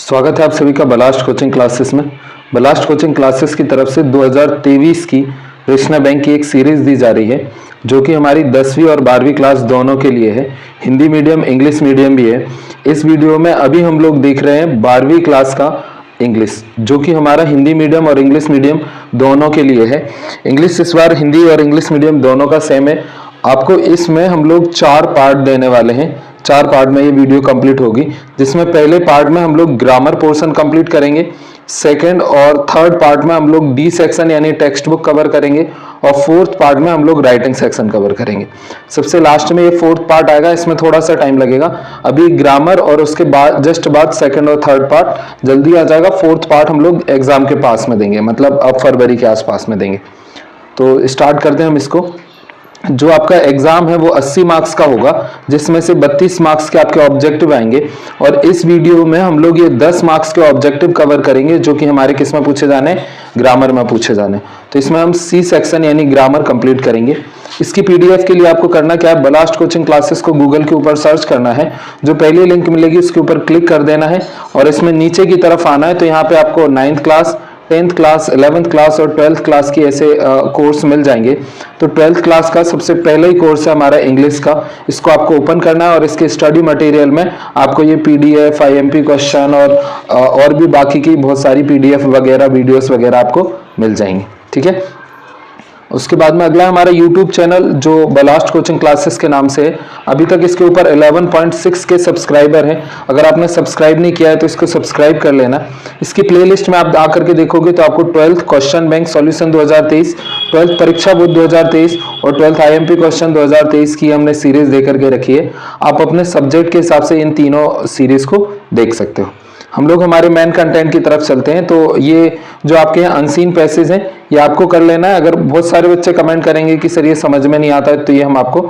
स्वागत है आप सभी का बलास्ट कोचिंग क्लासेस में। बलास्ट कोचिंग क्लासेस की तरफ से 2023 की कृष्णा बैंक की एक सीरीज दी जा रही है जो कि हमारी 10वीं और 12वीं क्लास दोनों के लिए है। हिंदी मीडियम इंग्लिश मीडियम भी है। इस वीडियो में अभी हम लोग देख रहे हैं 12वीं क्लास का इंग्लिश, जो कि हमारा हिंदी मीडियम और इंग्लिश मीडियम दोनों के लिए है। इंग्लिश इस बार हिंदी और इंग्लिश मीडियम दोनों का सेम है। आपको इसमें हम लोग 4 पार्ट देने वाले हैं। 4 पार्ट में ये वीडियो कंप्लीट होगी, जिसमें पहले पार्ट में हम लोग ग्रामर पोर्शन कंप्लीट करेंगे। सेकंड और थर्ड पार्ट में हम लोग डी सेक्शन यानी टेक्स्ट बुक कवर करेंगे और फोर्थ पार्ट में हम लोग राइटिंग सेक्शन कवर करेंगे। सबसे लास्ट में ये फोर्थ पार्ट आएगा, इसमें थोड़ा सा टाइम लगेगा। अभी ग्रामर और उसके बाद जस्ट बाद सेकंड और थर्ड पार्ट जल्दी आ जाएगा। फोर्थ पार्ट हम लोग एग्जाम के पास में देंगे, मतलब अब फरवरी के आसपास में देंगे। तो स्टार्ट करते हैं हम इसको। जो आपका एग्जाम है वो 80 मार्क्स का होगा, जिसमें से 32 मार्क्स के आपके ऑब्जेक्टिव आएंगे। और इस वीडियो में हम लोग ये 10 मार्क्स के ऑब्जेक्टिव कवर करेंगे, जो कि हमारे किस में पूछे जाने, ग्रामर में पूछे जाने। तो इसमें हम सी सेक्शन यानी ग्रामर कंप्लीट करेंगे। इसकी पीडीएफ के लिए आपको करना क्या है, बलास्ट कोचिंग क्लासेस को गूगल के ऊपर सर्च करना है। जो पहली लिंक मिलेगी उसके ऊपर क्लिक कर देना है और इसमें नीचे की तरफ आना है। तो यहाँ पे आपको 9th class, 10th class, 11th class और 12th क्लास की ऐसे कोर्स मिल जाएंगे। तो 12th क्लास का सबसे पहला ही कोर्स है हमारा इंग्लिश का। इसको आपको ओपन करना है और इसके स्टडी मटेरियल में आपको ये पीडीएफ, आईएमपी क्वेश्चन और भी बाकी की बहुत सारी पीडीएफ वगैरह वीडियोस वगैरह आपको मिल जाएंगे। ठीक है। उसके बाद में अगला हमारा YouTube चैनल जो बलास्ट कोचिंग क्लासेस के नाम से है। अभी तक इसके ऊपर 11.6 के सब्सक्राइबर हैं। अगर आपने सब्सक्राइब नहीं किया है तो इसको सब्सक्राइब कर लेना। इसकी प्लेलिस्ट में आप आकर के देखोगे तो आपको 12th question bank solution 2023, 12th परीक्षा बोर्ड 2023 और 12th आईएमपी क्वेश्चन 2023 की हमने सीरीज दे करके रखी है। आप अपने सब्जेक्ट के हिसाब से इन तीनों सीरीज को देख सकते हो। हम लोग हमारे मेन कंटेंट की तरफ चलते हैं। तो ये जो आपके यहाँ अनसीन पैसेज हैं ये आपको कर लेना है। अगर बहुत सारे बच्चे कमेंट करेंगे कि सर ये समझ में नहीं आता है, तो ये हम आपको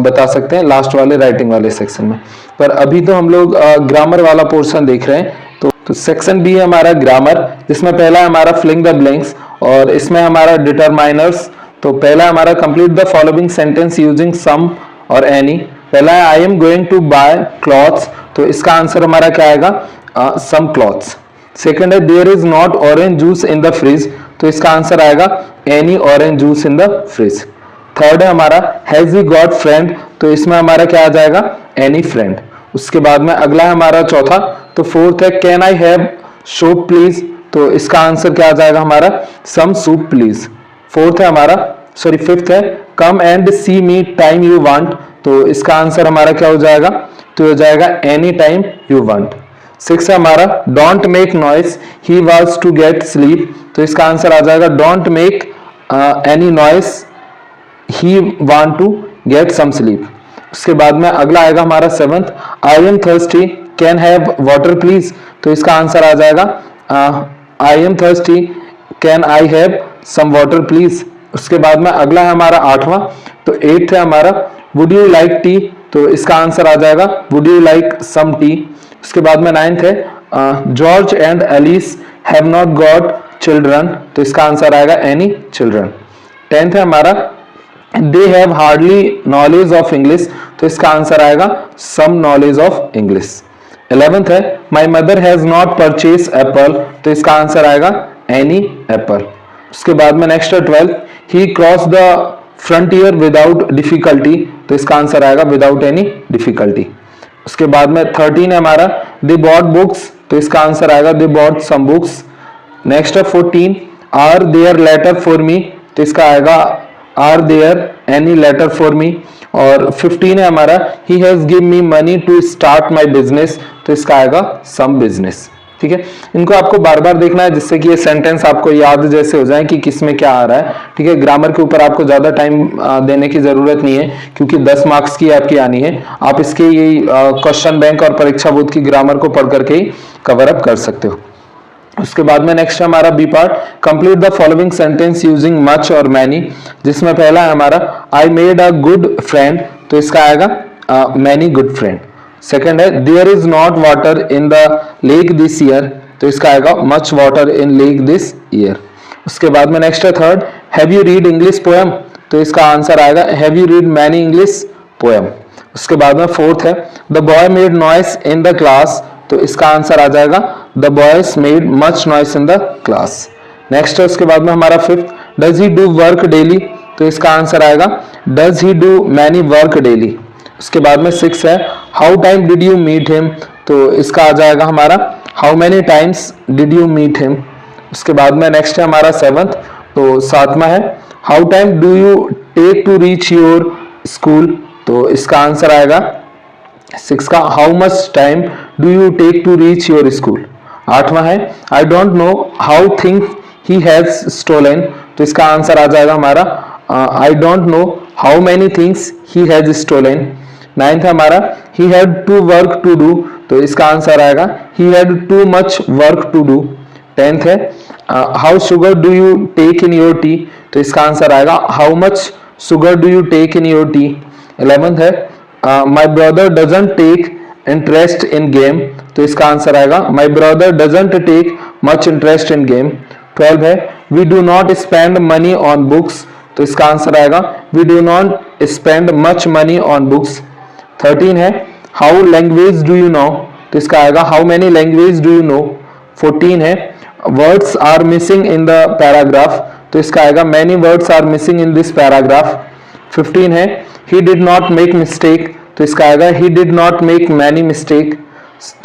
बता सकते हैं लास्ट वाले राइटिंग वाले सेक्शन में। पर अभी तो हम लोग ग्रामर वाला पोर्शन देख रहे हैं। तो सेक्शन बी है हमारा ग्रामर, जिसमें पहला है हमारा फिलिंग द ब्लैंक्स और इसमें हमारा डिटरमाइनर्स। तो पहला हमारा complete the following sentence using some और एनी। पहला है I am going to buy clothes, तो इसका आंसर हमारा क्या आएगा, some cloths। सेकंड है there is not orange juice in the fridge, तो इसका आंसर आएगा any orange juice in the fridge. Third है हमारा हैज ही गॉट फ्रेंड, तो इसमें हमारा क्या आ जाएगा, एनी फ्रेंड। उसके बाद में अगला है हमारा चौथा। तो फोर्थ है can I have soup please, तो इसका आंसर क्या आ जाएगा हमारा सम सूप प्लीज। फोर्थ है हमारा फिफ्थ है come and see me time you want, तो इसका आंसर हमारा क्या हो जाएगा, तो हो जाएगा any time you want. Six है हमारा don't make noise he was to get sleep, तो इसका आंसर आ जाएगा don't make any noise he want to get some sleep. उसके बाद में अगला आएगा हमारा seventh I am thirsty can have water please, तो इसका आंसर आ जाएगा I am thirsty can I have some water please. उसके बाद में अगला है हमारा आठवां। तो एट्थ है हमारा वुड यू लाइक टी, तो इसका आंसर आ जाएगा would you like some tea. उसके बाद में नाइन्थ है George and Alice have not got children, तो इसका आंसर आएगा एनी चिल्ड्रन। 10th है हमारा they have hardly knowledge of English, तो इसका आंसर आएगा some knowledge of English. 11th है my mother has not purchase Apple, तो इसका आंसर आएगा एनी एप्पल। उसके बाद में नेक्स्ट है 12th he cross the frontier without difficulty, तो इसका आंसर आएगा विदाउट एनी डिफिकल्टी। उसके बाद में 13 है हमारा दे बॉट बुक्स, तो इसका आंसर आएगा they bought some books. Next है 14 are there letter for me, तो इसका आएगा are there any letter for me. और 15 है हमारा he has give me money to start my business, तो इसका आएगा सम बिजनेस। ठीक है। इनको आपको बार बार देखना है जिससे कि ये सेंटेंस आपको याद जैसे हो जाए कि किसमें क्या आ रहा है। ठीक है। ग्रामर के ऊपर आपको ज्यादा टाइम देने की जरूरत नहीं है, क्योंकि 10 मार्क्स की आपकी आनी है। आप इसके ये क्वेश्चन बैंक और परीक्षा बोर्ड की ग्रामर को पढ़ करके ही कवर अप कर सकते हो। उसके बाद में नेक्स्ट हमारा B part complete the following sentence using much और मैनी, जिसमें पहला है हमारा I made a good friend, तो इसका आएगा मैनी गुड फ्रेंड। सेकंड है there is not water in the lake this year, तो इसका आएगा much water in lake this year. उसके बाद में नेक्स्ट है third have you read English poem, तो इसका आंसर आएगा have you read many English poem. उसके बाद में फोर्थ है the boy made noise in the class, तो इसका आंसर आ जाएगा the boys made much noise in the class. Next है उसके बाद में हमारा fifth, does he do work daily, तो इसका आंसर आएगा does he do many work daily. उसके बाद में सिक्स है, how time did you meet him, तो इसका आ जाएगा हमारा how many times did you meet him. उसके बाद में नेक्स्ट है हमारा सेवंथ, तो सातवां है, how time do you take to reach your school, तो इसका आंसर आएगा सिक्स का how much time do you take to reach your school. आठवां है, I don't know how thing he has stolen, तो इसका आंसर आ जाएगा हमारा I don't know how many things he has stolen. Ninth है हमारा, he had to work to do, तो इसका आंसर आएगा he had too much work to do. Tenth है, how sugar do you take in your tea, तो इसका answer आएगा how much sugar do you take in your tea. 11th है, my brother doesn't take interest in game, तो इसका answer आएगा my brother doesn't take much interest in game. 12 है, we do not spend money on books, तो इसका answer आएगा we do not spend much money on books. 13 है, how language do you know, तो इसका आएगा how many language do you know. 14 है, words are missing in the paragraph, तो इसका आएगा many words are missing in this paragraph. 15 है, he did not make mistake, तो इसका आएगा he did not make many mistake.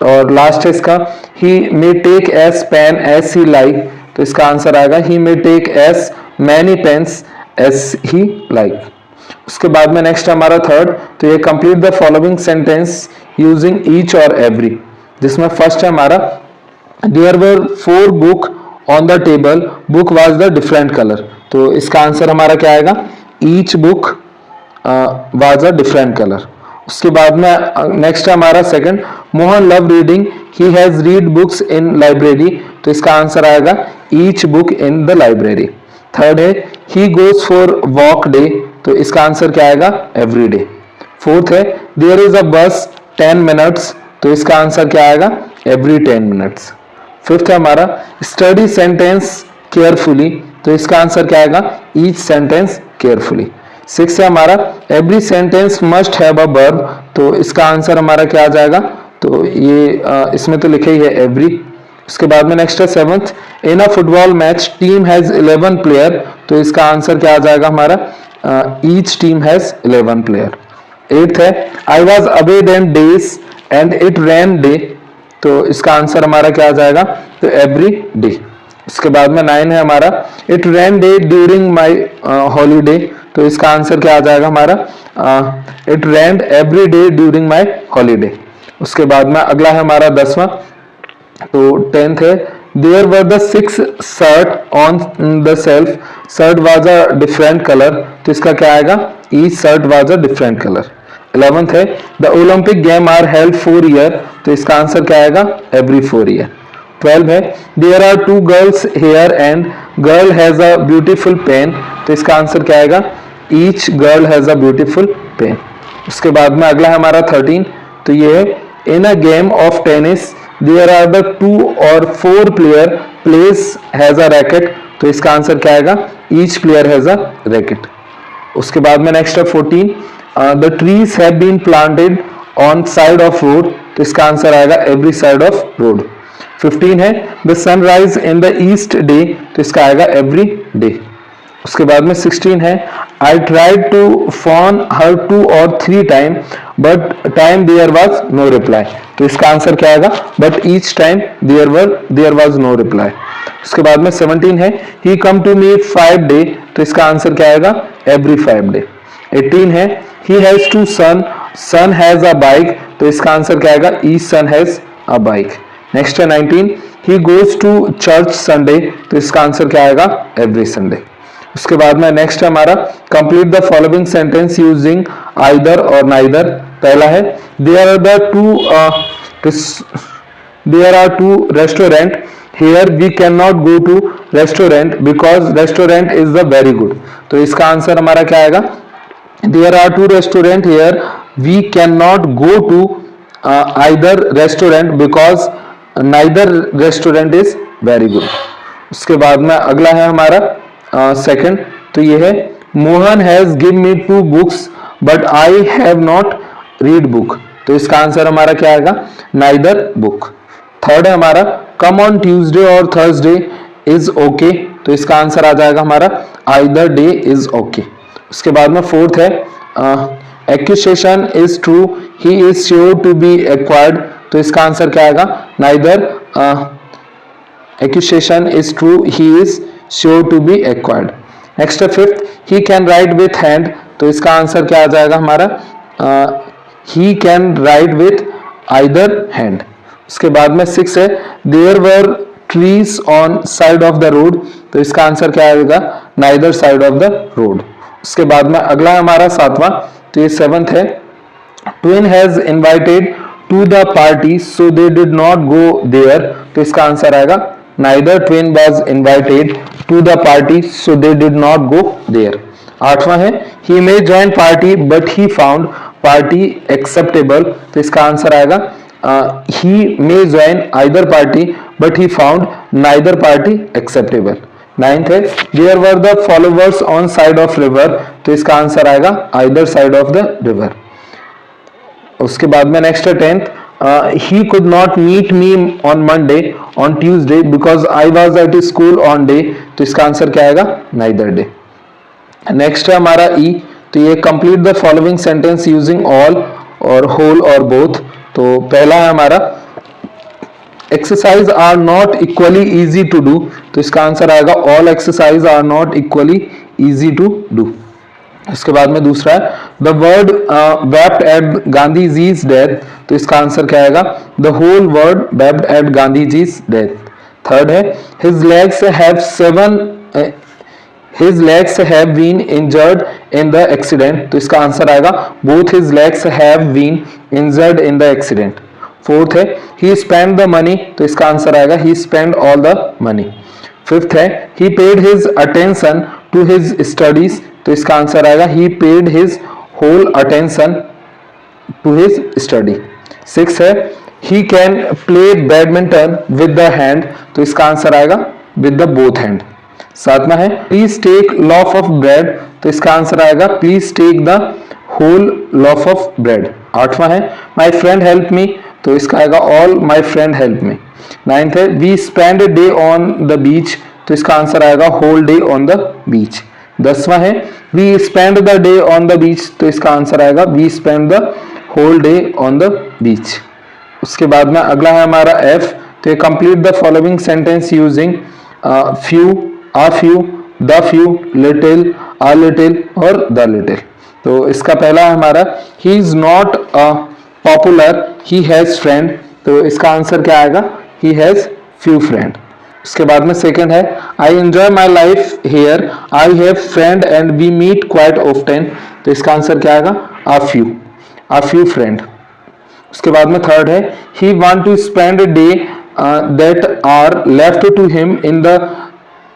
और लास्ट है इसका, he may take as pain as he like, तो इसका आंसर आएगा he may take as many pens as he like. उसके बाद में नेक्स्ट हमारा थर्ड, तो ये complete the following sentence using each और एवरी, जिसमें फर्स्ट है हमारा there were 4 book on the table, book was the different colour, तो इसका आंसर हमारा क्या आएगा each book was a different colour. उसके बाद में नेक्स्ट है हमारा second, Mohan love reading, he has read books in library, तो इसका आंसर आएगा each book in the library. Third है, he goes for walk day, तो इसका आंसर क्या आएगा एवरी डे। फोर्थ है, देयर इज अ बस 10 मिनट्स, तो इसका आंसर क्या आएगा एवरी 10 मिनट्स। फिफ्थ है हमारा स्टडी सेंटेंस केयरफुली, तो इसका आंसर क्या आएगा ईच सेंटेंस केयरफुली। सिक्स है हमारा every sentence must have a verb, तो इसका आंसर हमारा क्या आ जाएगा, तो ये इसमें तो लिखे ही है एवरी। उसके बाद में नेक्स्ट है seventh, in a football match team has 11 player, तो इसका आंसर क्या आ जाएगा हमारा each team has 11 player. Eighth है, I was away then days and it rain day, तो इसका आंसर हमारा क्या आ जाएगा तो एवरी डे। उसके बाद में 9 है हमारा it rain day during my holiday, तो इसका आंसर क्या आ जाएगा हमारा it rain every day during my holiday. उसके बाद में अगला है हमारा 10वां, तो 10th है there were the 6 shirt on the shelf, shirt was a different colour, तो इसका क्या आएगा each shirt was a different colour. 11th है the Olympic game are held 4 year, तो इसका आंसर क्या आएगा एवरी 4 ईयर। 12 है there are 2 girls here and girl has a beautiful pen, तो इसका आंसर क्या आएगा each girl has a beautiful pen. उसके बाद में अगला है हमारा 13, तो ये है in a game of tennis there are the 2 or 4 player place has a racket, तो इसका आंसर क्या आएगा each player has a racket. उसके बाद में नेक्स्ट है 14 the trees have been planted on side of road, तो इसका आंसर आएगा एवरी साइड ऑफ रोड। 15 है the sunrise in the east day, तो इसका आएगा एवरी डे। उसके बाद में 16 है I tried to phone her 2 or 3 time but time there was no reply, तो इसका आंसर क्या आएगा but each time there was no reply. उसके बाद में 17 है ही कम टू मी 5 डे, तो इसका आंसर क्या आएगा एवरी 5 डे। 18 है he has 2 son, son has a bike, तो इसका आंसर क्या आएगा each son has a bike. Next है 19 he goes to church Sunday, तो इसका आंसर क्या आएगा एवरी संडे। उसके बाद में नेक्स्ट है हमारा complete the following sentence using either और नाइदर। पहला है there are two restaurant here we can not go to restaurant because restaurant is the very good, तो इसका आंसर हमारा क्या आएगा there are 2 restaurant here we can not go to either restaurant because neither restaurant is very good. उसके बाद में अगला है हमारा सेकंड, तो ये है Mohan has give me 2 books but I have not read book, तो इसका आंसर हमारा क्या आएगा नाइदर बुक। थर्ड है हमारा कम ऑन ट्यूसडे और थर्सडे इज ओके, तो इसका आंसर आ जाएगा हमारा आइदर डे इज ओके। उसके बाद में फोर्थ है accusation is true, he is sure to be acquired, तो इसका आंसर क्या आएगा, neither accusation is true, he is sure to be acquired. Next है fifth, he can write with hand, तो इसका आंसर क्या आ जाएगा हमारा, he can write with either hand. उसके बाद में सिक्स है there were trees on side of the road, तो इसका आंसर क्या आएगा, neither side of the road. उसके बाद में अगला है हमारा सातवां, तो ये सेवंथ है twin has invited to the party so they did not go there, तो इसका आंसर आएगा neither twin was invited to the party so they did not go there. आठवां है he may join party but he found party acceptable, तो इसका answer आएगा he may join either party but he found neither party acceptable. Ninth है there were the followers on side of river, तो इसका answer आएगा either side of the river. उसके बाद में नेक्स्ट है tenth, he could not meet me on Monday on Tuesday because I was at school on day, तो इसका answer क्या आएगा, neither day। नेक्स्ट है हमारा ई, तो ये complete the following sentence using all और होल और बोथ। तो पहला है हमारा exercise are not equally easy to do, तो इसका आंसर आएगा all exercise are not equally easy to do. इसके बाद में दूसरा है the world wept at Gandhi ji's death, तो इसका आंसर क्या आएगा, the whole world wept at Gandhi ji's death. Third है his legs have been injured in the accident, तो इसका आंसर आएगा both his legs have been injured in the accident. Fourth है he spend the money, तो इसका answer आएगा he spend all the money. Fifth है he paid his attention to his studies, तो इसका आंसर आएगा he paid his whole attention to his study. Six है he can play badminton with the hand, तो इसका answer आएगा with the both hand. सातवां है please take loaf of bread, तो इसका आंसर आएगा please take the whole loaf of bread. आठवां है माई फ्रेंड हेल्प मी, तो इसका आएगा all my friend help me. Ninth है we spend day on the beach, तो इसका आंसर आएगा whole day on the beach. दसवां है we spend the day on the beach, तो इसका आंसर आएगा we spend the whole day on the बीच। उसके बाद में अगला है हमारा एफ, तो ये complete the following sentence using few, uh few, the few, little, uh little और द लिटिल। तो इसका पहला है हमारा he is not popular, he has friend, तो इसका आंसर क्या आएगा, ही हैज फ्यू फ्रेंड। उसके बाद में सेकंड है I enjoy my life here, I have friend and we meet quite often, तो इसका आंसर क्या आएगा, आ फ्यू फ्रेंड। उसके बाद में थर्ड है he want to spend day that are left to him in the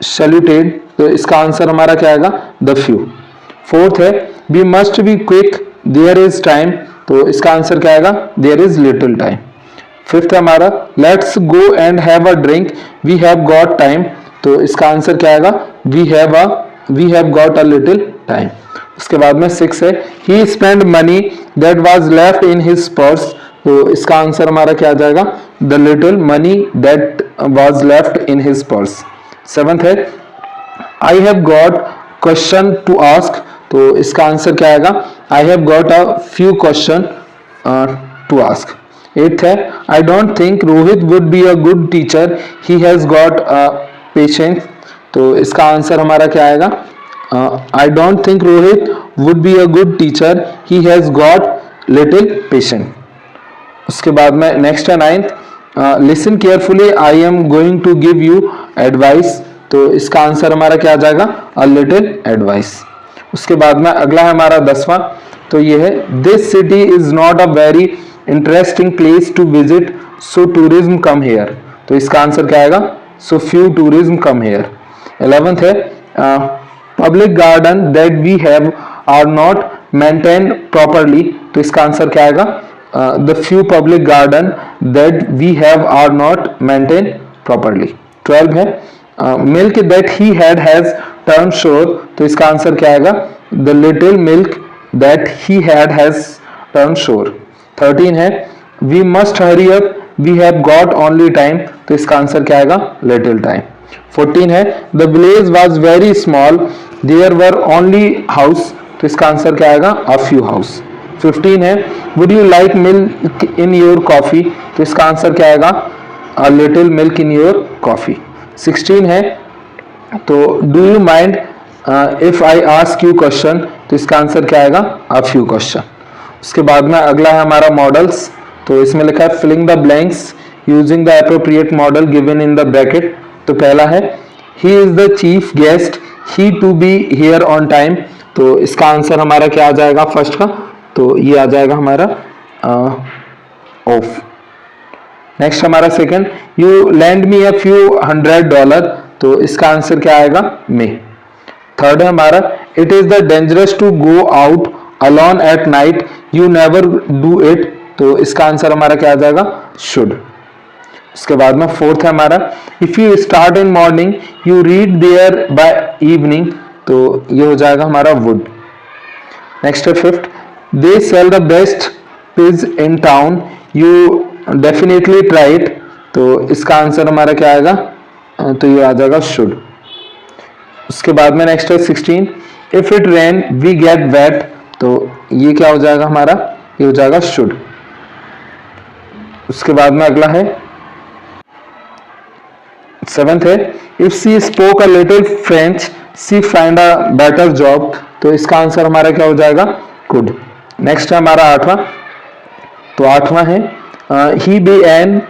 saluted, तो इसका आंसर हमारा क्या आएगा, द फ्यू। फोर्थ है we must be quick there is time, तो इसका आंसर क्या आएगा, there is little time. Fifth है हमारा let's go and have a drink we have got time, तो इसका आंसर क्या आएगा, we have got a little time. उसके बाद में सिक्स है he spend money that was left in his purse, तो इसका आंसर हमारा क्या आ जाएगा, the little money that was left in his purse. Seventh है I have got question to ask, तो इसका आंसर क्या आएगा, I have got a few question to ask. Eighth है I don't think Rohit would be a good teacher, he has got patience, तो इसका answer हमारा क्या आएगा, आई don't think Rohit would be a good teacher, he has got little patience. उसके बाद में next है ninth listen carefully I am going to give you advice, तो इसका आंसर हमारा क्या आ जाएगा, अ लिटिल एडवाइस। उसके बाद में अगला है हमारा 10वां, तो ये है this city is not a very interesting place to visit so tourism come here, तो इसका आंसर क्या आएगा, so few tourism come here. 11th है public garden that we have are not maintain properly, तो इसका आंसर क्या आएगा, the few public garden that we have are not maintain properly. 12 है milk that he has turn sour, तो इसका answer क्या आएगा, the little milk that he has turn sour. 13 है we must hurry up we have got only time, तो इसका answer क्या आएगा? Little time. 14 है the village was very small, there were only house, तो इसका आंसर क्या आएगा? A few house. 15 है would you like milk in your coffee, तो इसका आंसर क्या आएगा? A little milk in your coffee. 16 है तो do you mind if I ask you question, तो इसका आंसर क्या आएगा? अ फ्यू क्वेश्चन। उसके बाद में अगला है हमारा मॉडल्स, तो इसमें लिखा है filling the blanks using the appropriate modal given in the bracket. तो पहला है he is the chief guest, he to be here on time, तो इसका आंसर हमारा क्या आ जाएगा फर्स्ट का? तो ये आ जाएगा हमारा ऑफ। नेक्स्ट हमारा second, you land me a few $100, तो इसका आंसर क्या आएगा? मे। थर्ड है हमारा it is the dangerous to go out alone at night, you never do it, तो इसका आंसर हमारा क्या आ जाएगा? शुड। उसके बाद में फोर्थ है हमारा if you start in morning you read there by evening, तो ये हो जाएगा हमारा वुड। नेक्स्ट है fifth, they sell the best pizza in town, you definitely try it, तो इसका आंसर हमारा क्या आएगा? तो ये आ जाएगा शुड। उसके बाद में नेक्स्ट है 16, if it rain we get wet, तो ये क्या हो जाएगा हमारा? ये हो जाएगा शुड। उसके बाद में अगला है 7th है if she spoke a little French she find a better job, तो इसका आंसर हमारा क्या हो जाएगा? कुड। नेक्स्ट है हमारा 8वां, तो 8वां है he be an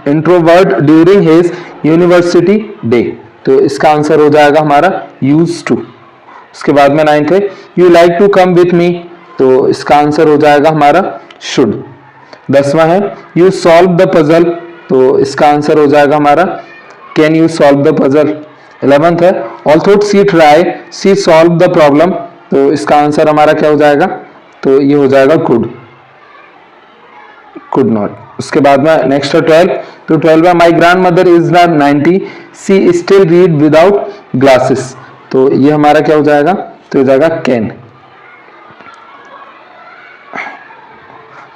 introvert during his university day, तो इसका आंसर हो जाएगा हमारा यूज टू। उसके बाद में 9th है you like to come with me, तो इसका आंसर हो जाएगा हमारा शुड। 10वां है यू सॉल्व द पजल, तो इसका आंसर हो जाएगा हमारा can you solve the puzzle. 11th है although she try she solve the problem, तो इसका आंसर हमारा क्या हो जाएगा? तो ये हो जाएगा कुड, कुड नॉट। उसके बाद में नेक्स्ट है 12, तो 12 में my grandmother is not 90 she still read without glasses, तो ये हमारा क्या हो जाएगा? तो हो जाएगा कैन।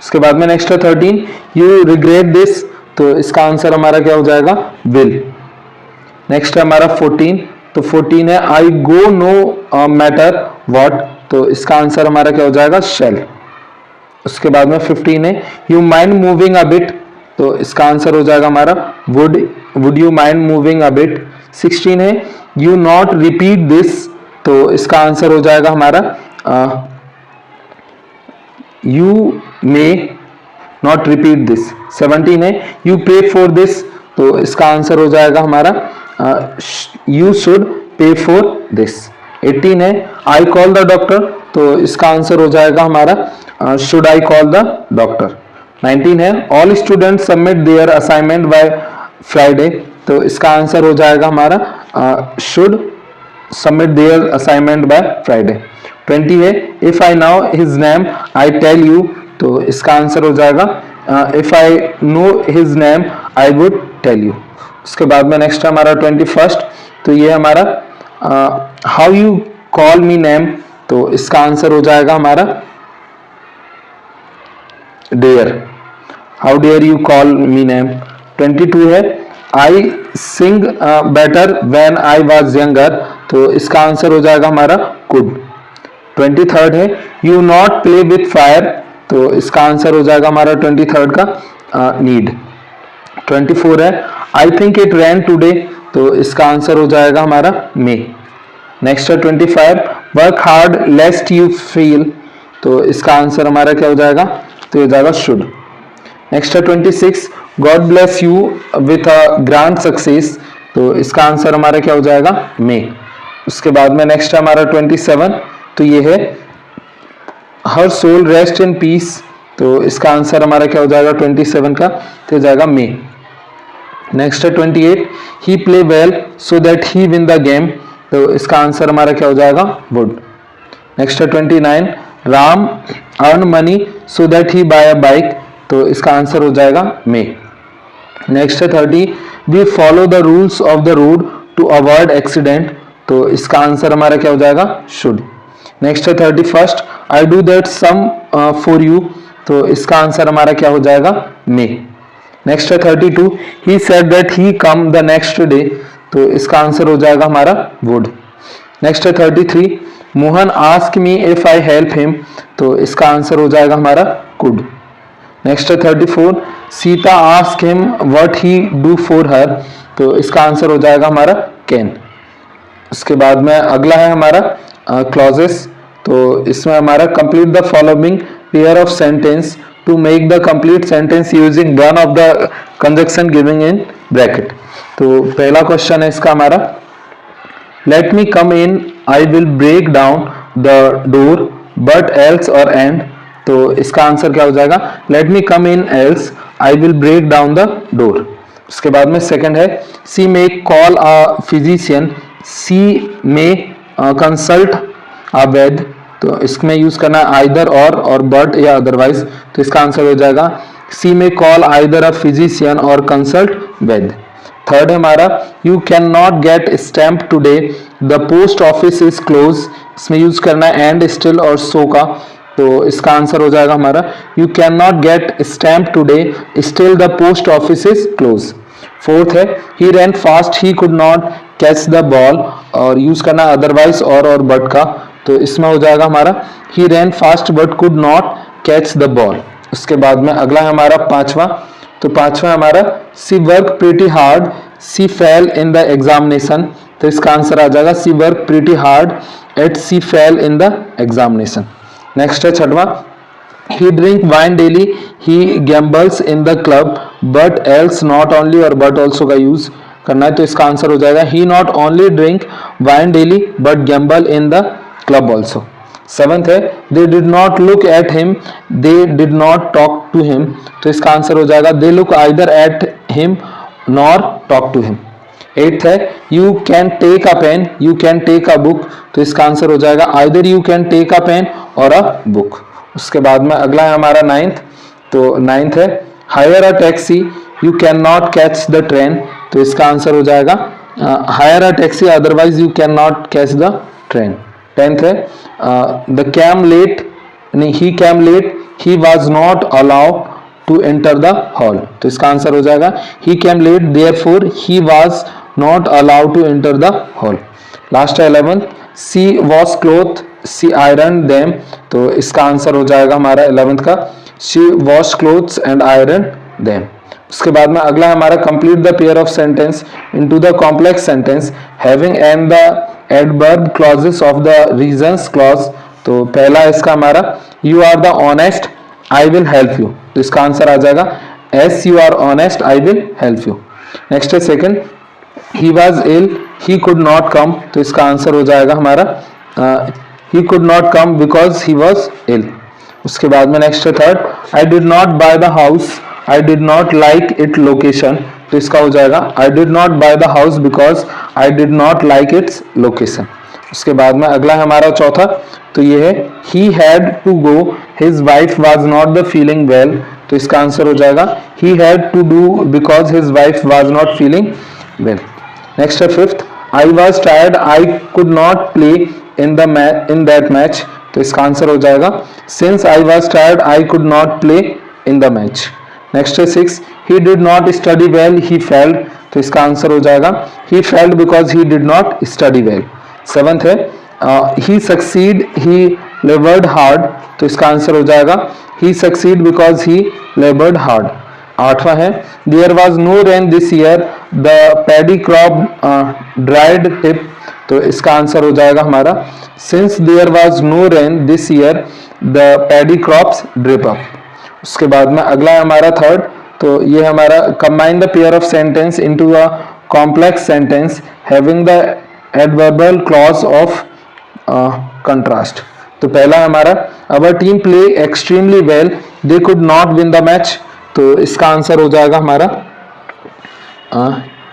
उसके बाद में नेक्स्ट है 13, यू रिग्रेट दिस, तो इसका आंसर हमारा क्या हो जाएगा? विल। नेक्स्ट है हमारा 14, तो 14 है आई गो नो मैटर व्हाट, तो इसका आंसर हमारा क्या हो जाएगा? शेल। उसके बाद में 15 है you mind moving a bit, तो इसका आंसर हो जाएगा हमारा would you mind moving a bit. 16 है यू नॉट रिपीट दिस, तो इसका आंसर हो जाएगा हमारा you may not repeat this. 17 है यू पे फॉर दिस, तो इसका आंसर हो जाएगा हमारा you should pay for this. 18 है आई कॉल द डॉक्टर, तो इसका आंसर हो जाएगा हमारा should I call the doctor. 19 है all student submit their assignment by Friday, तो इसका आंसर हो जाएगा हमारा should submit their assignment by Friday. 20 है if I know his name I tell you, तो इसका आंसर हो जाएगा if I know his name I would tell you. उसके बाद में नेक्स्ट हमारा 21st, तो ये हमारा how you call me name, तो इसका आंसर हो जाएगा हमारा dare, how dare you call me name. 22 है I sing better when I was younger, तो इसका आंसर हो जाएगा हमारा कुड। 23rd है you not play with fire, तो इसका आंसर हो जाएगा हमारा 23rd का नीड। 24 है I think it ran today, तो इसका आंसर हो जाएगा हमारा मे। नेक्स्ट है 25 वर्क हार्ड लेस्ट यू फील, तो इसका आंसर हमारा क्या हो जाएगा? तो हो जाएगा शुड। नेक्स्ट है 26 God bless you with a grand success, तो इसका आंसर हमारा क्या हो जाएगा? मे। उसके बाद में नेक्स्ट है हमारा 27, तो ये है हर सोल रेस्ट इन पीस, तो इसका आंसर हमारा क्या हो जाएगा 27 का? तो हो जाएगा मे। नेक्स्ट है 28 he play well so that he win the game, तो इसका आंसर हमारा क्या हो जाएगा? वुड। नेक्स्ट है 29 Ram earn money so that he buy a bike, तो इसका आंसर हो जाएगा मे। नेक्स्ट है 30 we follow the rules of the road to avoid accident, तो इसका आंसर हमारा क्या हो जाएगा? शुड। नेक्स्ट है 31 I do that sum for you, तो इसका आंसर हमारा क्या हो जाएगा? मे। नेक्स्ट है 32, he said that he come the next day, तो इसका आंसर हो जाएगा हमारा वुड। नेक्स्ट है 33, Mohan ask me if I help him, तो इसका आंसर हो जाएगा हमारा कुड। नेक्स्ट है 34, Sita ask him what he do for her, तो इसका आंसर हो जाएगा हमारा कैन। उसके बाद में अगला है हमारा क्लॉजेस, तो इसमें हमारा complete the following pair of sentence to make the complete sentence using one of the conjunction giving in bracket. तो पहला क्वेश्चन है इसका हमारा, let me come in I will break down the door but else और and, तो इसका answer क्या हो जाएगा, let me come in else I will break down the door. उसके बाद में सेकंड है, she may call a physician, C may consult a वेद, तो इसमें यूज करना है आइदर और बट या अदरवाइज, तो इसका आंसर हो जाएगा she may call either a physician or consult वेद। थर्ड है हमारा, you can not get stamp today the post office is close, इसमें यूज करना है एंड स्टिल और सो का, तो इसका आंसर हो जाएगा हमारा you can not get stamp today still the post office is close. Fourth है, he ran fast he could not catch the ball, और यूज करना अदरवाइज और बट का, तो इसमें हो जाएगा हमारा he ran fast but could not catch the ball. उसके बाद में अगला है हमारा पांचवा, तो पांचवा हमारा, she work pretty hard she fail in the examination, तो इसका आंसर आ जाएगा she work pretty hard at she fail in the examination. Next है छठवा, he drink wine daily he gambles in the club but else not only और but also का use करना है, तो इसका आंसर हो जाएगा he not only drink wine daily but gamble in the club also। Seventh है, they did not look at him they did not talk to him, तो इसका आंसर हो जाएगा they look either at him nor talk to him। Eighth है, you can take a pen you can take a book, तो इसका answer हो जाएगा either you can take a pen or a book। उसके बाद में अगला है हमारा नाइन्थ, तो नाइन्थ है, hire a taxi you can not catch the train, तो इसका आंसर हो जाएगा hire a taxi otherwise you can not catch the train. Tenth है, the came late he came late he was not allowed to enter the hall, तो इसका answer हो जाएगा he came late therefore he was not allowed to enter the hall. Last है 11th, she wash cloth she iron them, तो इसका answer हो जाएगा हमारा 11th का she wash clothes and iron them. उसके बाद में अगला हमारा complete the pair of sentence into the complex sentence having and the adverb clauses of the reasons clause, तो पहला इसका हमारा you are the honest I will help you, तो इसका आंसर आ जाएगा as you are honest I will help you. Next है second, he was ill he could not come, तो इसका आंसर हो जाएगा हमारा he could not come because he was ill। उसके बाद में नेक्स्ट है third, I did not buy the house I did not like its location, तो इसका हो जाएगा I did not buy the house because I did not like its location। उसके बाद में अगला है हमारा चौथा, तो ये है he had to go his wife was not the feeling well, तो इसका आंसर हो जाएगा he had to do because his wife was not feeling well। Next है fifth, I was tired I could not play in that match, तो इसका answer हो जाएगा since I was tired I could not play in the match। Next है 6, he did not study well he failed, तो इसका answer हो जाएगा he failed because he did not study well। 7th है he succeed he labored hard, तो इसका answer हो जाएगा he succeed because he labored hard। 8वां है there was no rain this year the paddy crop dried tip, तो इसका answer हो जाएगा हमारा since there was no rain this year the paddy crops drip up। उसके बाद में अगला है हमारा थर्ड, तो ये हमारा combine the pair of sentence into a complex sentence having the adverbial clause of contrast। तो पहला हमारा our team play extremely well they could not win the match, तो इसका आंसर हो जाएगा हमारा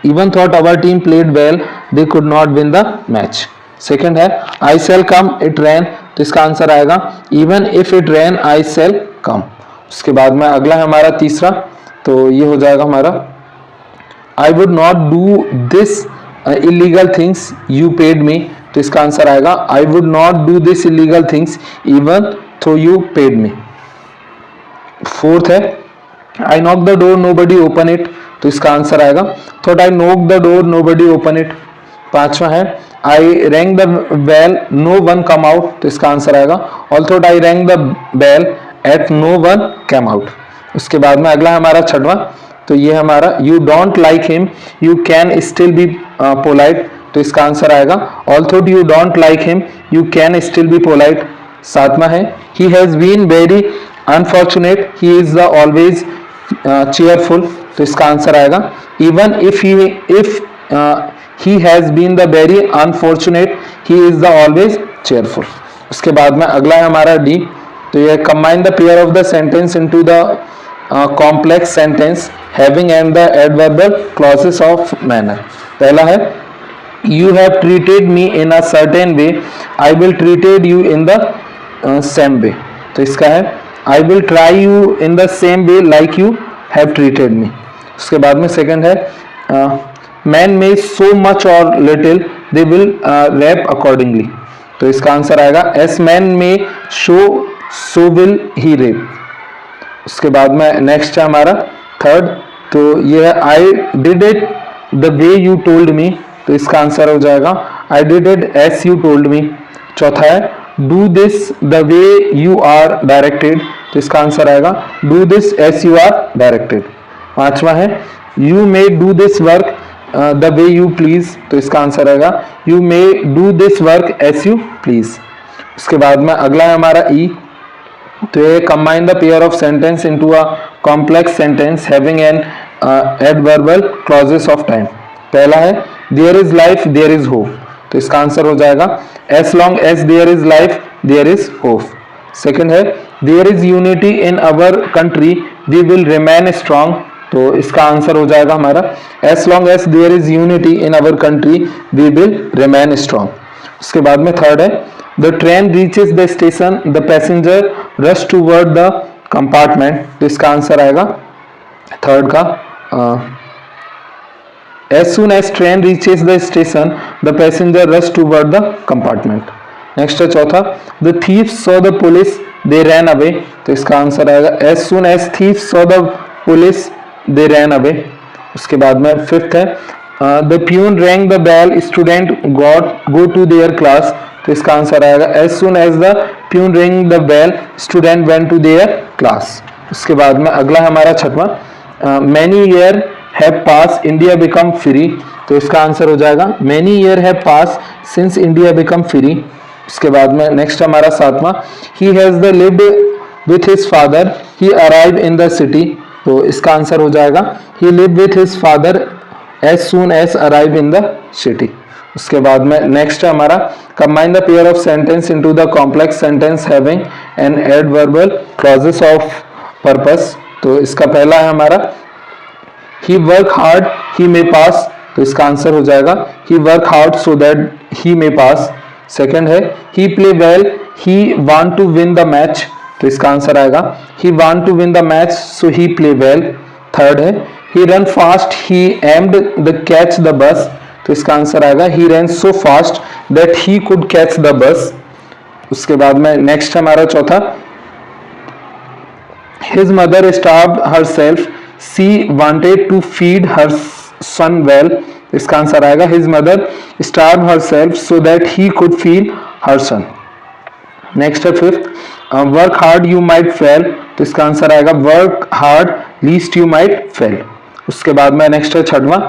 even thought our team played well they could not win the match। Second है I shall come it rain, तो इसका आंसर आएगा even if it rain I shall come। उसके बाद में अगला है हमारा तीसरा, तो ये हो जाएगा हमारा I would not do this illegal things you paid me, तो इसका आंसर आएगा I would not do this illegal things even though you paid me। Fourth है I knock the door nobody open it, तो इसका answer आएगा though I knock the door nobody open it. पांचवा है I rang the bell no one come out, तो इसका answer आएगा although I rang the bell at no one came out. उसके बाद में अगला हमारा छठवां, तो ये हमारा you don't like him you can still be polite, तो इसका आंसर आएगा although you don't like him you can still be polite. सातवां है he has been very unfortunate he is the always cheerful, तो इसका answer आएगा even if he has been the very unfortunate he is the always cheerful। उसके बाद में अगला है हमारा डी, तो ये combine the pair of the sentence into the complex sentence having and the adverbial clauses of manner। पहला है you have treated me in a certain way I will treated you in the same way, तो इसका है I will try you in the same way like you have treated me। उसके बाद में second है man में so much और little they will wrap accordingly, तो इसका आंसर आएगा एस मैन में show so will he rape. उसके बाद में नेक्स्ट है हमारा थर्ड, तो ये है I did it the way you told me, तो इसका आंसर हो जाएगा I did it as you told me. चौथा है do this the way you are directed, तो इसका आंसर आएगा do this as you are directed. पांचवा है you may do this work the way you please, तो इसका आंसर आएगा you may do this work as you please. उसके बाद में अगला है हमारा ई, तो ये combine the pair of sentence into a complex sentence having an adverbial clauses of time. पहला है there is life there is hope, तो इसका आंसर हो जाएगा as long as there is life there is hope. Second है there is unity in our country we will remain strong, तो इसका answer हो जाएगा हमारा as long as there is unity in our country we will remain strong. उसके बाद में third है the train reaches the station the passenger rush toward the compartment, तो इसका आंसर आएगा थर्ड का as soon as train reaches the station the passenger rush toward the compartment. Next है चौथा the thief saw the police they ran away, तो इसका answer आएगा as soon as thief saw the police they ran away. उसके बाद में fifth है the peon wrong the bell student go to their class, तो इसका आंसर आएगा as soon as the peon ring the bell student went to their class. उसके बाद में अगला हमारा छठवां many year have pass India become free, तो इसका आंसर हो जाएगा many year have pass since India become free. उसके बाद में नेक्स्ट हमारा सातवां he has the lived with his father he arrive in the city, तो इसका आंसर हो जाएगा he live with his father as soon as arrive in the city. उसके बाद में नेक्स्ट है हमारा combine the pair of sentence into the complex sentence having an adverbial clauses of purpose, तो इसका पहला है हमारा ही वर्क हार्ड ही मे पास, तो इसका आंसर हो जाएगा he work hard so that he may pass. Second है he play well he want to win the match, तो इसका आंसर आएगा he want to win the match so he play well. Third है he run fast he aimed the catch the bus, तो इसका answer आएगा he run so fast that he could catch the bus. उसके बाद में next हमारा चौथा his mother starved herself she wanted to feed her son well, इसका answer आएगा his mother starved herself so that he could feed her son. Next है fifth work hard you might fail, तो इसका answer आएगा work hard least you might fail. उसके बाद में next है छठवां,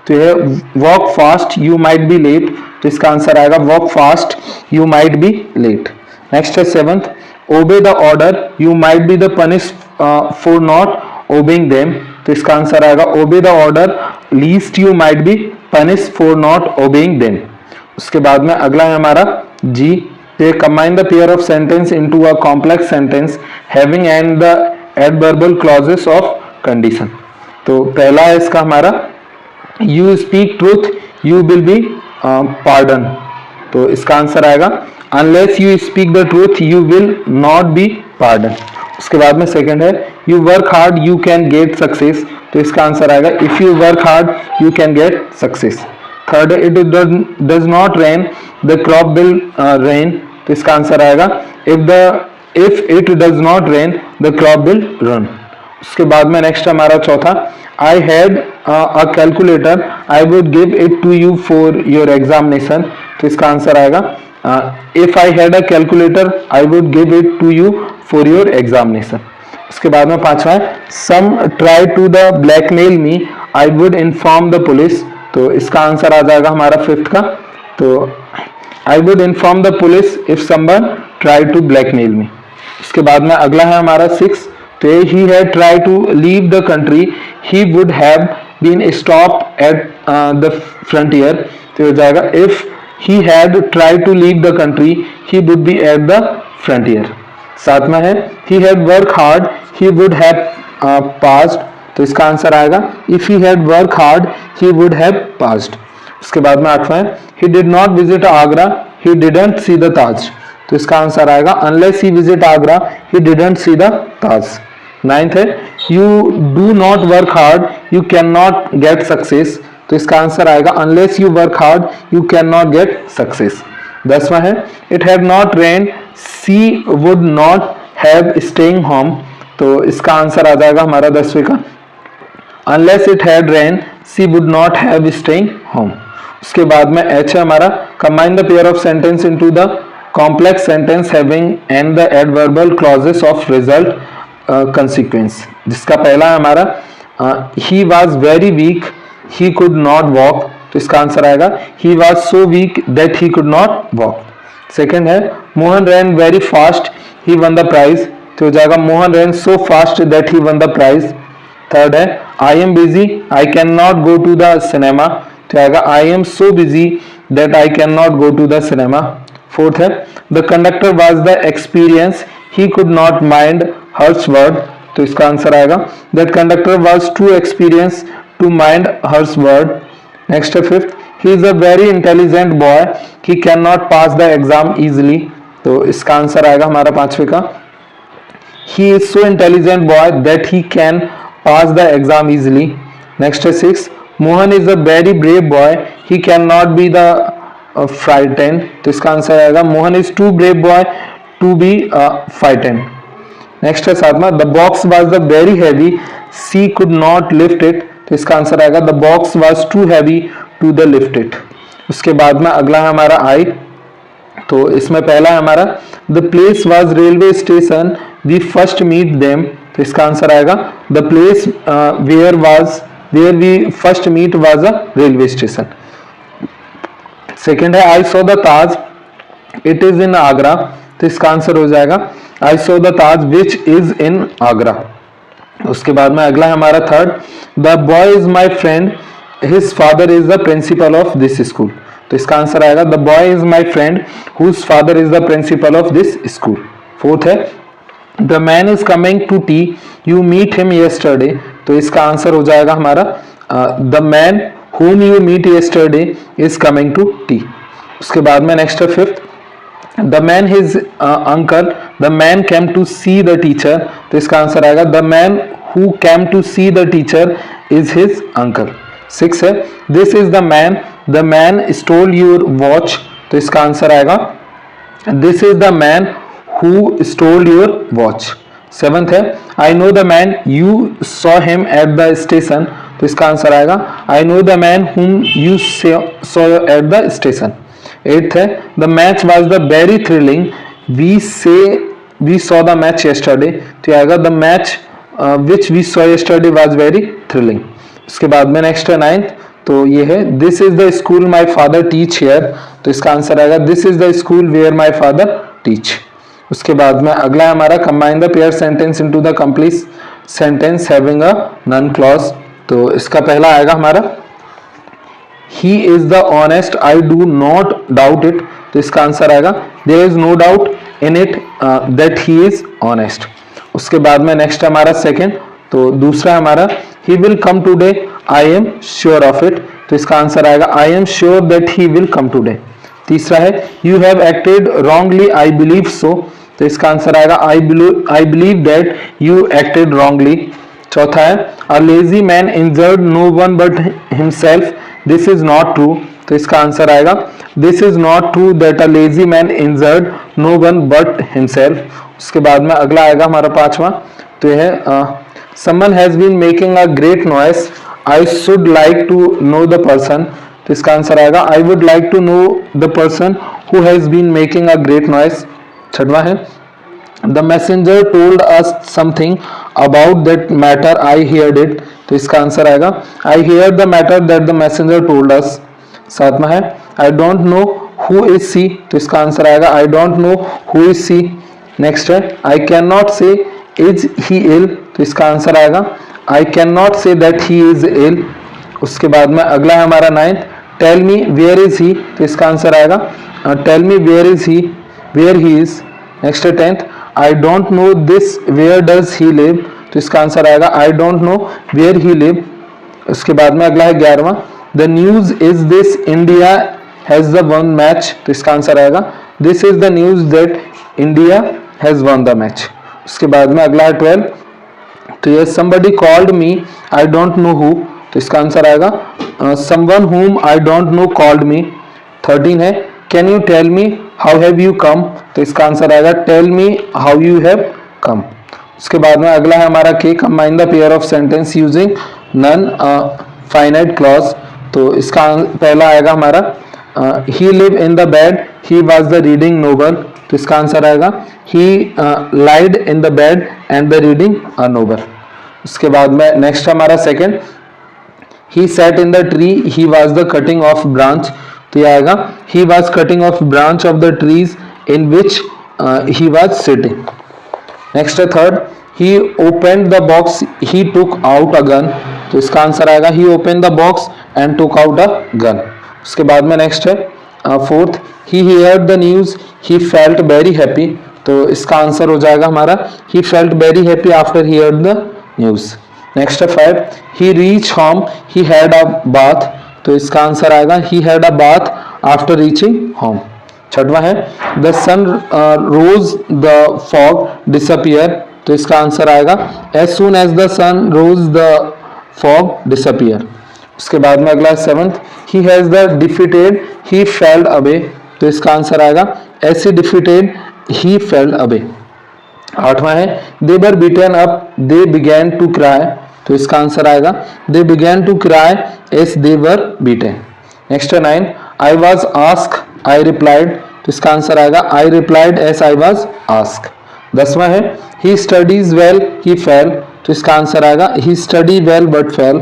तो ये walk fast you might be late, तो इसका आंसर आएगा walk fast you might be late. Next है seventh obey the order you might be the punish for not obeying them, तो इसका आंसर आएगा obey the order least you might be punish for not obeying them. उसके बाद में अगला है हमारा जी, they combine the pair of sentence into a complex sentence having and the adverbial clauses of condition। तो पहला है इसका हमारा you speak truth you will be pardon, तो इसका आंसर आएगा unless you speak the truth you will not be pardon। उसके बाद में सेकंड है you work hard you can get success, तो इसका आंसर आएगा if you work hard you can get success। Third है it does not rain the crop will rain, तो इसका आंसर आएगा if it does not rain the crop will run। उसके बाद में नेक्स्ट हमारा चौथा, I had a calculator, I would give it to you for your examination. तो इसका आंसर आएगा if I had a calculator I would give it to you for your examination. उसके बाद में पांचवा है, some try to the blackmail me, I would inform the police. तो इसका आंसर आ जाएगा हमारा फिफ्थ का, तो I would inform the police if someone try to blackmail मी। उसके बाद में अगला है हमारा सिक्स, तो he had try to leave the country, he would have been stop at the frontier. तो हो जाएगा if he had tried to leave the country he would be at the frontier। साथ में है he had worked hard he would have passed। तो इसका answer आएगा if he had worked hard he would have passed। उसके बाद में आठवां है he did not visit Agra he didn't see the Taj। तो इसका आंसर आएगा unless he visit Agra he didn't see the Taj। Ninth है you do not work hard you cannot get success। तो इसका आंसर आएगा unless you work hard you can not get success. दसवां है it had not rain she would not have staying home. तो इसका answer आ जाएगा हमारा 10वें का unless it had rain she would not have staying home. उसके बाद में एच है हमारा combine the pair of sentence into the complex sentence having and the adverbial clauses of result consequence. जिसका पहला है हमारा he was very weak he could not walk। तो इसका आंसर आएगा he was so weak that he could not walk। Second है Mohan ran very fast he won the prize। तो हो जाएगा Mohan ran so fast that he won the prize। Third है I am busy I cannot go to the cinema। तो आएगा I am so busy that I cannot go to the cinema। Fourth है the conductor was the experience he could not mind harsh word। तो इसका answer आएगा that conductor was too experienced to mind harsh word। next है fifth he is a very intelligent boy he cannot pass the exam easily। तो इसका answer आएगा हमारा 5वें का he is so intelligent boy that he can pass the exam easily। next है sixth Mohan is a very brave boy he cannot be the frightened। तो इसका answer आएगा Mohan is too brave boy to be frightened। next है सातवां the box was the very heavy she could not lift it। तो इसका answer आएगा the box was too heavy to the lift it. उसके बाद में अगला है हमारा आई, तो इसमें पहला है हमारा the place was railway station we first meet them. तो इसका आंसर आएगा the place where we first meet was a railway station. Second है I saw the Taj it is in Agra. तो इसका आंसर हो जाएगा I saw the Taj which is in Agra. उसके बाद में अगला है हमारा third the boy is my friend his father is the principal of this school. तो इसका आंसर आएगा the boy is my friend whose father is the principal of this school. Fourth है the man is coming to tea you meet him yesterday. तो इसका answer हो जाएगा हमारा the man whom you meet yesterday is coming to tea। उसके बाद में next है fifth the man his uncle the man came to see the teacher. तो इसका आंसर आएगा the man who came to see the teacher is his uncle. Six है this is the man stole your watch. तो इसका answer आएगा this is the man who stole your watch. Seventh है I know the man you saw him at the station. तो इसका answer आएगा I know the man whom you saw at the station. Eighth है the match was the very thrilling we saw the match yesterday. तो आएगा the match which we saw yesterday was very thrilling. उसके बाद में next है ninth, तो ये है this is the school my father teach here. तो इसका आंसर आएगा this is the school where my father teach. उसके बाद में अगला है हमारा combine the pair sentence into the complete sentence having a noun clause. तो इसका पहला आएगा हमारा he is the honest I do not doubt it। तो इसका आंसर आएगा there is no doubt in it that he is honest। उसके बाद में नेक्स्ट हमारा सेकंड, तो दूसरा हमारा he will come today I am sure of it। तो इसका आंसर आएगा I am sure that he will come today। तीसरा है you have acted wrongly I believe so। तो इसका आंसर आएगा I believe that you acted wrongly। चौथा है a lazy man injured no one but himself this is not true। तो इसका answer आएगा this is not true that a lazy man injured no one but himself। उसके बाद में अगला आएगा हमारा पांचवा, तो यह है Someone has been making a great noise. I should like to know the person. तो इसका आंसर आएगा I would like to know the person who has been making a great noise. छठवां है The messenger told us something about that matter. I heard it. तो इसका answer आएगा I heard the matter that the messenger told us. सातवां है I don't know who is she. तो इसका answer आएगा I don't know who is she. Next है I cannot say is he ill. तो इसका आंसर आएगा I cannot say that he is ill. उसके बाद में अगला है हमारा 9th Tell me where is he. तो इसका आंसर आएगा Tell me where is he, where he is. Next है 10th I don't know this, where does he live. तो इसका आंसर आएगा I don't know where he live. उसके बाद में अगला है 11वां The news is this, India has the won match. तो इसका आंसर आएगा This is the news that India has won the match. उसके बाद में अगला है 12 तो ये somebody called me, I don't know who. तो इसका आंसर आएगा someone whom I don't know called me. 13 है Can you tell me how have you come. तो इसका आंसर आएगा Tell me how you have come. उसके बाद में अगला है हमारा K Combine the pair of sentence using non finite clause. तो इसका पहला आएगा हमारा He live in the bed, he was the reading novel. तो इसका आंसर आएगा He lied in the bed and the reading a novel. उसके बाद में नेक्स्ट हमारा second He sat in the tree, he was the cutting off branch. तो ये आएगा He was cutting off branch of the trees in which he was sitting. Next है third He opened the box, he took out a gun. तो इसका answer आएगा He opened the box and took out a gun. उसके बाद में next है fourth He heard the news, he felt very happy. तो इसका आंसर हो जाएगा हमारा He felt very happy after he heard the news. Next है 5 He reached home, he had a bath. तो इसका आंसर आएगा He had a bath after reaching home. छठवां है The sun rose, the fog disappeared. तो इसका answer आएगा As soon as the sun rose, the fog disappeared. उसके बाद में अगला 7th He has the defeated, he fell away. तो इसका आंसर आएगा As he defeated, he fell away. 8वां है They were beaten up, they began to cry. तो इसका आंसर आएगा They began to cry as they were beaten. Next है 9 I was asked, I replied. तो इसका आंसर आएगा I replied as I was asked. 10वां है He studies well, he fell. तो इसका आंसर आएगा He studied well but fell.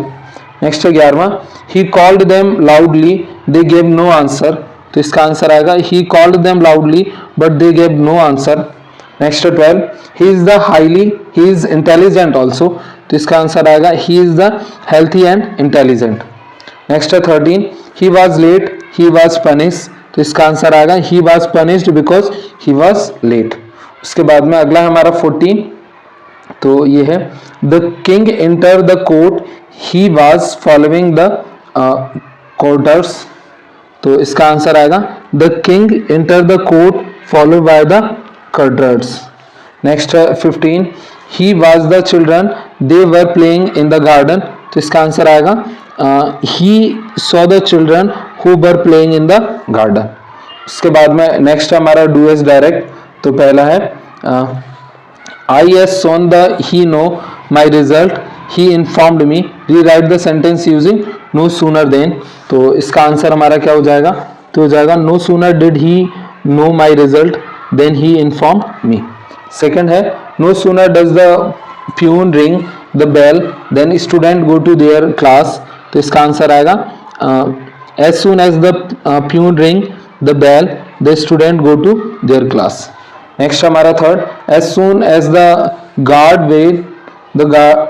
Next है 11वां He called them loudly, they gave no answer. तो इसका आंसर आएगा He called them loudly but they gave no answer. Next है 12 He is the highly, he is intelligent also. तो इसका answer आएगा He is the healthy and intelligent. Next है 13 He was late, he was punished. तो इसका answer आएगा He was punished because he was late. उसके बाद में अगला है हमारा 14 तो ये है The king entered the court, he was following the courtiers. तो इसका आंसर आएगा The king entered the court followed by the courtiers. Next है 15 He was the children, they were playing in the garden. तो इसका answer आएगा He saw the children who were playing in the garden. उसके बाद में next है हमारा Do as direct. तो पहला है I has shown the he know my result, he informed me. Rewrite the sentence using no sooner than. तो इसका आंसर हमारा क्या हो जाएगा तो हो जाएगा No sooner did he know my result then he informed me. Second है No sooner does the peon ring the bell then student go to their class. तो इसका आंसर आएगा As soon as the peon ring the bell the student go to their class. Next हमारा third As soon as the guard waved the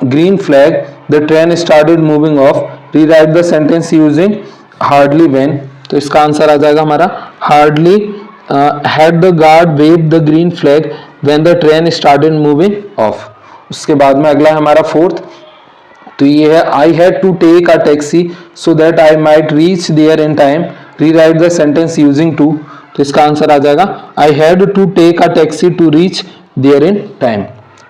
green flag the train started moving off. Rewrite the sentence using hardly when. तो इसका answer आ जाएगा हमारा Hardly had the guard waved the green flag when the train started moving off. उसके बाद में अगला है हमारा फोर्थ तो ये है I had to take a taxi so that I might reach there in time. Rewrite the sentence using to. तो इसका आंसर आ जाएगा I had to take a taxi to reach there in time.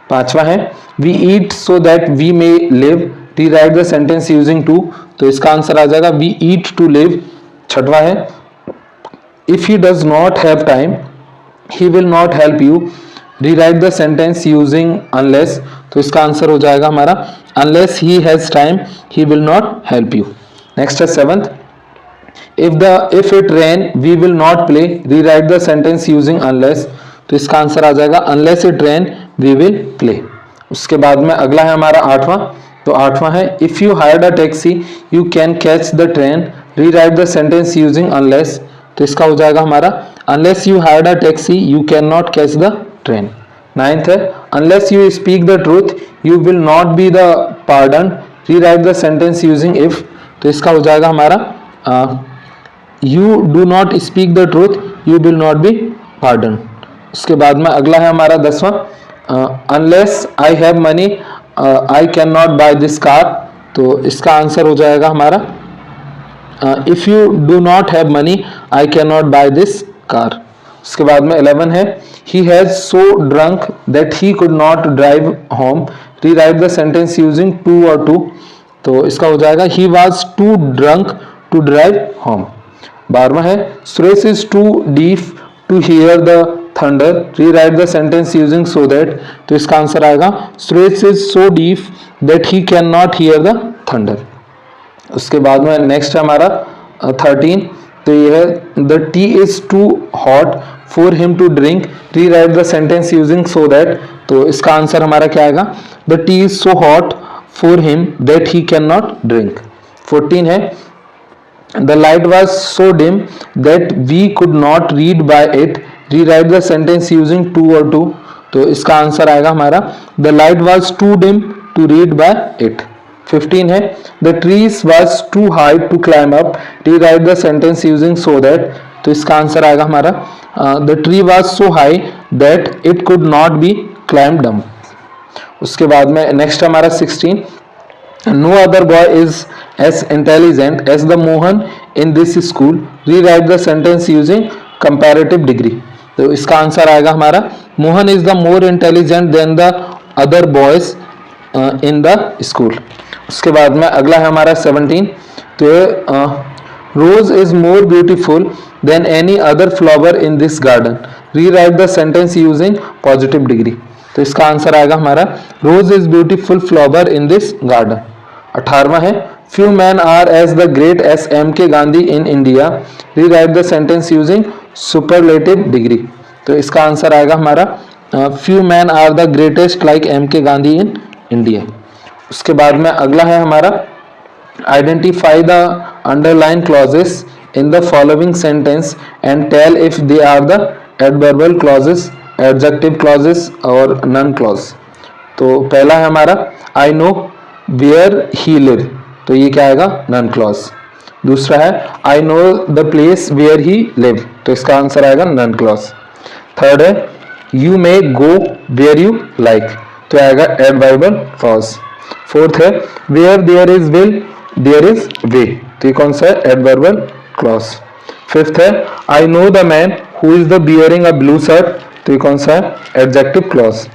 पांचवा है We eat so that we may live. Rewrite the sentence using to. तो इसका answer आ जाएगा We eat to live. छठवा है If he does not have time he will not help you. Rewrite the sentence using unless, तो इसका answer हो जाएगा हमारा unless he has time he will not help you. Next है 7th, if it rain we will not play, rewrite the sentence using unless, तो इसका answer आ जाएगा unless it rain we will play। उसके बाद में अगला है हमारा 8वां, तो 8वां है if you hired a taxi you can catch the train, rewrite the sentence using unless, तो इसका हो जाएगा हमारा unless you hired a taxi you cannot catch the train। 9th है unless you speak the truth you will not be the pardoned, rewrite the sentence using if, तो इसका हो जाएगा हमारा you do not speak the truth you will not be pardoned। उसके बाद में अगला है हमारा 10वां, unless I have money I cannot buy this car, तो इसका आंसर हो जाएगा हमारा if you do not have money I cannot buy this car। उसके बाद में 11 है he has so drunk that he could not drive home, rewrite the sentence using to or to, तो इसका हो जाएगा he was too drunk to drive home। 12वां है Suresh is too deaf to hear the thunder, rewrite the sentence using so that, तो इसका answer आएगा Suresh is so deaf that he cannot hear the thunder। उसके बाद में नेक्स्ट है हमारा 13, तो ये है the tea is too hot for him to drink, rewrite the sentence using so that, तो इसका आंसर हमारा क्या आएगा the tea is so hot for him that he cannot drink। 14 है the light was so dim that we could not read by it, rewrite the sentence using to or to, तो इसका answer आएगा हमारा the light was too dim to read by it। 15 है the trees was too high to climb up, rewrite the sentence using so that, तो इसका answer आएगा हमारा the tree was so high that it could not be climbed up। उसके बाद में next हमारा 16, no other boy is as intelligent as the Mohan in this school, rewrite the sentence using comparative degree, तो इसका answer आएगा हमारा Mohan is the more intelligent than the other boys in the school। उसके बाद में अगला है हमारा 17, तो rose is more beautiful than any other flower in this garden, rewrite the sentence using positive degree, तो इसका आंसर आएगा हमारा rose is beautiful flower in this garden। 18वां है few men are as the great as M.K. Gandhi in India, rewrite the sentence using superlative degree, तो इसका answer आएगा हमारा few men are the greatest like M.K. Gandhi in India। उसके बाद में अगला है हमारा identify the underlined clauses in the following sentence and tell if they are the adverbial clauses, adjective clauses और none clause। तो पहला है हमारा I know where he live, तो ये क्या आएगा none clause। दूसरा है I know the place where he live, तो इसका आंसर आएगा none clause। थर्ड है you may go where you like, तो आएगा adverbial clause। फोर्थ है where there is will there is way, तो ये कौन सा है adverbial clause। फिफ्थ है I know the man who is the wearing a blue shirt, तो ये कौन सा है adjective clause।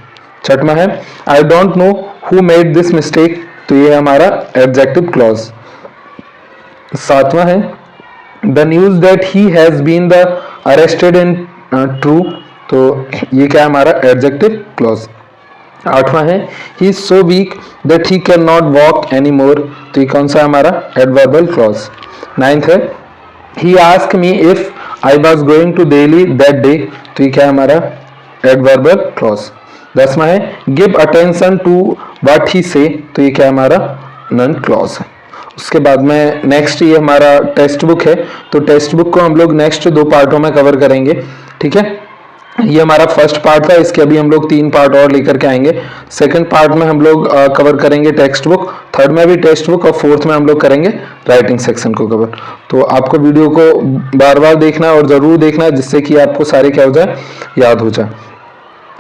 छठवां है I don't know who made this mistake, तो ये हमारा adjective clause। सातवां है the news that he has been the arrested in true, तो ये क्या है हमारा adjective clause। आठवां है he is so weak that he cannot walk anymore, तो ये कौन सा है हमारा adverbial clause। नाइन्थ है he asked me if I was going to Delhi that day, तो ये क्या है हमारा adverbial clause। 10वां है give attention to what he say, तो ये क्या है हमारा none clause है। उसके बाद में नेक्स्ट ये हमारा टेक्स्ट बुक है, तो टेक्स्ट बुक को हम लोग नेक्स्ट 2 पार्टों में कवर करेंगे, ठीक है। ये हमारा फर्स्ट पार्ट था, इसके अभी हम लोग 3 पार्ट और लेकर के आएंगे। सेकंड पार्ट में हम लोग कवर करेंगे टेक्स्ट बुक, थर्ड में भी टेक्स्ट बुक और फोर्थ में हम लोग करेंगे राइटिंग सेक्शन को कवर। तो आपको वीडियो को बार बार देखना है और ज़रूर देखना है, जिससे कि आपको सारे क्या हो जाए, याद हो जाए।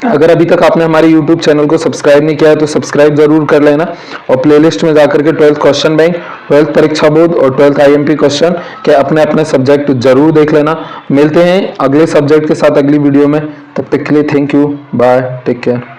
अगर अभी तक आपने हमारे YouTube चैनल को सब्सक्राइब नहीं किया है तो सब्सक्राइब जरूर कर लेना और प्लेलिस्ट में जाकर के 12th क्वेश्चन बैंक, 12th परीक्षा बोर्ड और 12th IMP क्वेश्चन के अपने अपने सब्जेक्ट जरूर देख लेना। मिलते हैं अगले सब्जेक्ट के साथ अगली वीडियो में, तब तक के लिए thank you, bye, take care.